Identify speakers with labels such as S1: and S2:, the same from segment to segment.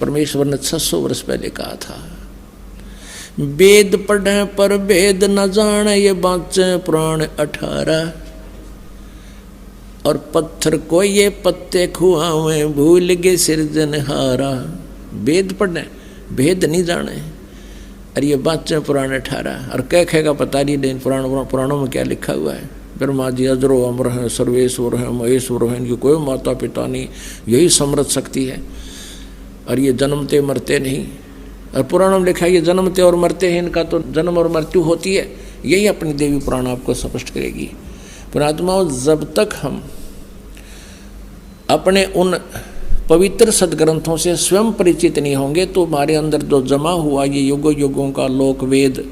S1: परमेश्वर ने 600 वर्ष पहले कहा था। वेद पढ़े पर वेद न जाने, ये बाँचे पुराण 18। और पत्थर को ये पत्ते खुआवे, भूल गए सिरजनहारा। वेद पढ़े भेद नहीं जाने, अरे ये बाँचे पुराण 18। और क्या कहेगा पता नहीं, पुराणों में क्या लिखा हुआ है। ब्रह्मा जी अजरो अमर हैं, सर्वेश्वर हैं, महेश्वर हैं, इनकी कोई माता पिता नहीं, यही समृद्ध शक्ति है। और ये जन्मते मरते नहीं। और पुराणों में लिखा है ये जन्मते और मरते हैं, इनका तो जन्म और मृत्यु होती है। यही अपनी देवी पुराण आपको स्पष्ट करेगी। पुणात्माओं, जब तक हम अपने उन पवित्र सदग्रंथों से स्वयं परिचित नहीं होंगे तो हमारे अंदर जो जमा हुआ ये युगों युगों का लोक वेद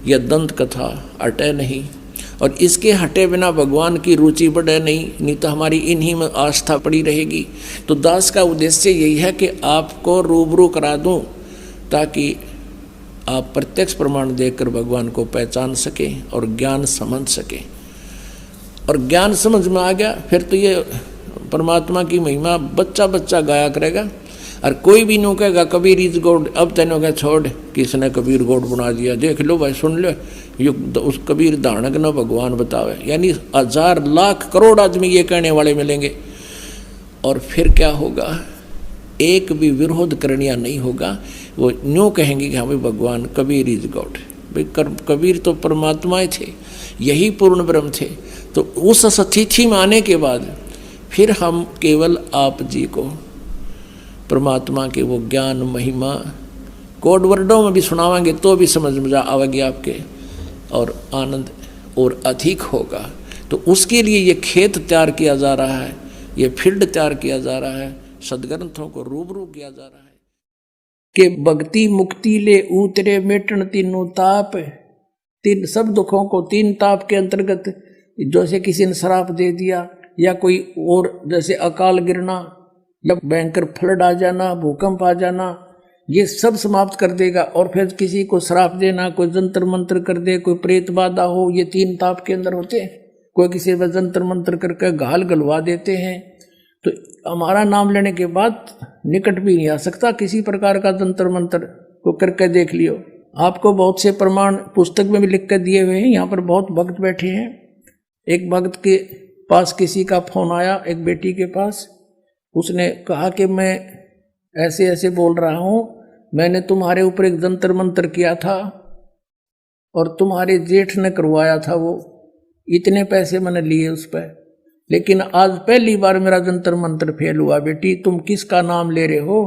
S1: या दंत कथा अटे नहीं। और इसके हटे बिना भगवान की रुचि बढ़े नहीं तो हमारी इन्हीं में आस्था पड़ी रहेगी। तो दास का उद्देश्य यही है कि आपको रूबरू करा दूं ताकि आप प्रत्यक्ष प्रमाण देखकर भगवान को पहचान सकें और ज्ञान समझ सकें। और ज्ञान समझ में आ गया फिर तो ये परमात्मा की महिमा बच्चा बच्चा गाया करेगा। और कोई भी नो कहेगा कबीर इज गॉड, अब तेनों क्या छोड़ किसने कबीर गॉड बना दिया, देख लो भाई, सुन लो, ये उस कबीर दानक न भगवान बतावे। यानी 1000 लाख करोड़ आदमी ये कहने वाले मिलेंगे। और फिर क्या होगा, एक भी विरोध करनिया नहीं होगा। वो न्यू कहेंगे कि हमें भगवान कबीर इज गॉड। भाई कबीर तो परमात्मा थे, यही पूर्ण ब्रह्म थे। तो उस स्थिति में आने के बाद फिर हम केवल आप जी को परमात्मा के वो ज्ञान महिमा कोड वर्डों में भी सुनावांगे तो भी समझ में आवेगी आपके, और आनंद और अधिक होगा। तो उसके लिए ये खेत तैयार किया जा रहा है, ये फील्ड तैयार किया जा रहा है, सदग्रंथों को रूबरू किया जा रहा है कि भक्ति मुक्ति ले उतरे मेटन तीनों ताप। तीन सब दुखों को 3 ताप के अंतर्गत, जैसे किसी ने श्राप दे दिया या कोई और जैसे अकाल गिरना या भयंकर फ्लड आ जाना, भूकंप आ जाना, ये सब समाप्त कर देगा। और फिर किसी को श्राप देना, कोई जंतर मंत्र कर दे, कोई प्रेत बाधा हो, ये 3 ताप के अंदर होते हैं। कोई किसी पर जंतर मंत्र करके घाल गलवा देते हैं। तो हमारा नाम लेने के बाद निकट भी नहीं आ सकता किसी प्रकार का जंतर मंत्र को करके देख लियो। आपको बहुत से प्रमाण पुस्तक में भी लिख कर दिए हुए हैं। यहाँ पर बहुत भक्त बैठे हैं। एक भक्त के पास किसी का फोन आया, एक बेटी के पास, उसने कहा कि मैं ऐसे ऐसे बोल रहा हूँ, मैंने तुम्हारे ऊपर एक जंतर मंत्र किया था और तुम्हारे जेठ ने करवाया था, वो इतने पैसे मैंने लिए उस पर, लेकिन आज पहली बार मेरा जंतर मंत्र फेल हुआ। बेटी तुम किसका नाम ले रहे हो?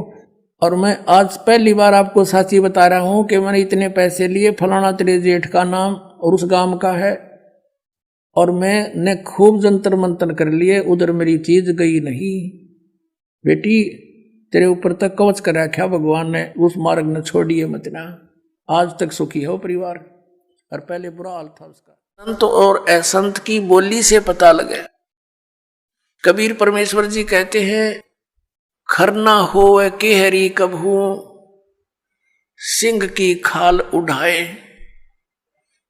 S1: और मैं आज पहली बार आपको साची बता रहा हूँ कि मैंने इतने पैसे लिए, फलाना तेरे जेठ का नाम और उस गांव का है, और मैंने खूब जंतर मंत्र कर लिए, उधर मेरी चीज गई नहीं। बेटी तेरे ऊपर तक कवच कर रखा भगवान ने, उस मार्ग ने छोड़िए मत ना। आज तक सुखी हो परिवार, और पहले बुरा हाल था उसका। संत और असंत की बोली से पता लगे। कबीर परमेश्वर जी कहते हैं, खरना होवे केहरी कबहू, सिंह की खाल उठाए।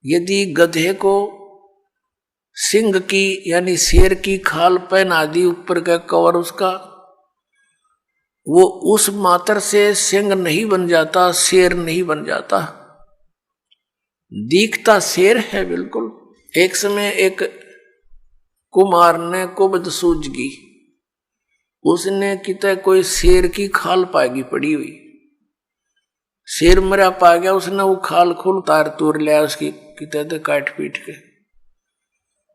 S1: यदि गधे को सिंह की यानी शेर की खाल पहना दी, ऊपर का कवर उसका, वो उस मात्र से सिंह नहीं बन जाता, शेर नहीं बन जाता। दिखता शेर है बिल्कुल। एक समय एक कुमार ने कुबद सूझगी, उसने कितने कोई शेर की खाल पाएगी पड़ी हुई, शेर मरा पा गया, उसने वो खाल खोल तार तोड़ लिया उसकी कितने काट पीट के,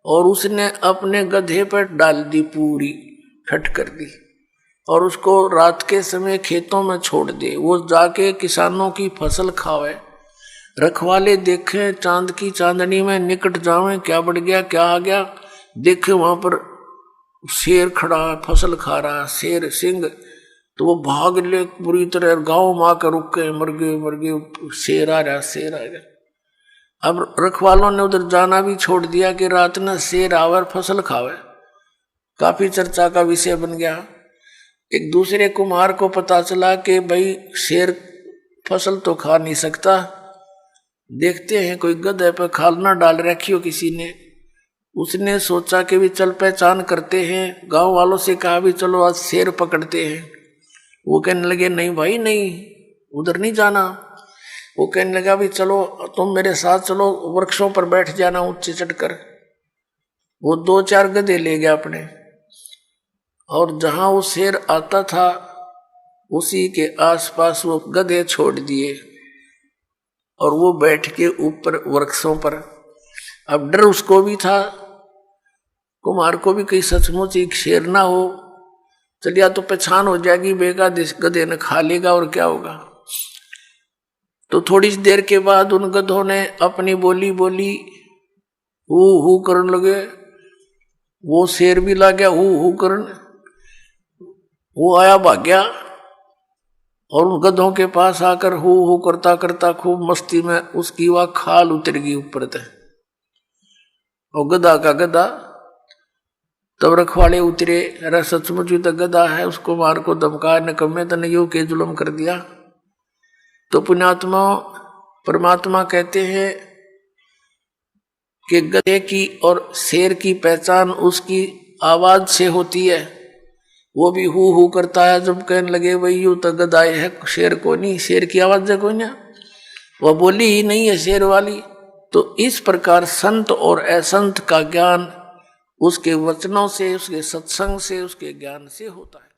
S1: और उसने अपने गधे पर डाल दी, पूरी फट कर दी, और उसको रात के समय खेतों में छोड़ दे। वो जाके किसानों की फसल खावे, रखवाले देखे चांद की चांदनी में निकट जावे, क्या बढ़ गया क्या आ गया, देखे वहां पर शेर खड़ा फसल खा रहा, शेर सिंह, तो वो भाग ले बुरी तरह, गाँव में आकर रुक गए, मर गए, शेर आ रहा शेर आ गया। अब रखवालों ने उधर जाना भी छोड़ दिया कि रात में शेर आवे और फसल खावे। काफी चर्चा का विषय बन गया। एक दूसरे कुम्हार को पता चला कि भाई शेर फसल तो खा नहीं सकता, देखते हैं कोई गधे पर खाल ना डाल रखी हो किसी ने। उसने सोचा कि भी चल पहचान करते हैं, गांव वालों से कहा भी चलो आज शेर पकड़ते हैं। वो कहने लगे नहीं भाई नहीं, उधर नहीं जाना। वो कहने लगा भी चलो तुम मेरे साथ चलो, वृक्षों पर बैठ जाना ऊंचे चढ़कर। वो 2-4 गधे ले गया अपने, और जहां वो शेर आता था उसी के आसपास वो गधे छोड़ दिए, और वो बैठ के ऊपर वृक्षों पर। अब डर उसको भी था, कुमार को भी, कहीं सचमुच एक शेर ना हो, चलिया तो पहचान हो जाएगी, बेगा गधे ने खा लेगा और क्या होगा। तो थोड़ी देर के बाद उन गधों ने अपनी बोली बोली, हू करने लगे। वो शेर भी ला गया हू करने, वो आया भाग गया, और उन गधों के पास आकर हू करता करता खूब मस्ती में उसकी वह खाल उतर गई ऊपर तक, और गधा का गधा। तब रखवाले उतरे, अरे सचमुच तो गधा है, उसको मार को धमका निकम्मे तने यो के जुल्म कर दिया। तो पुण्यात्मा परमात्मा कहते हैं कि गधे की और शेर की पहचान उसकी आवाज से होती है। वो भी हू करता है, जब कहने लगे वही यू तो गधा है, शेर को नहीं, शेर की आवाज है कोई ना, वह बोली ही नहीं है शेर वाली। तो इस प्रकार संत और असंत का ज्ञान उसके वचनों से, उसके सत्संग से, उसके ज्ञान से होता है।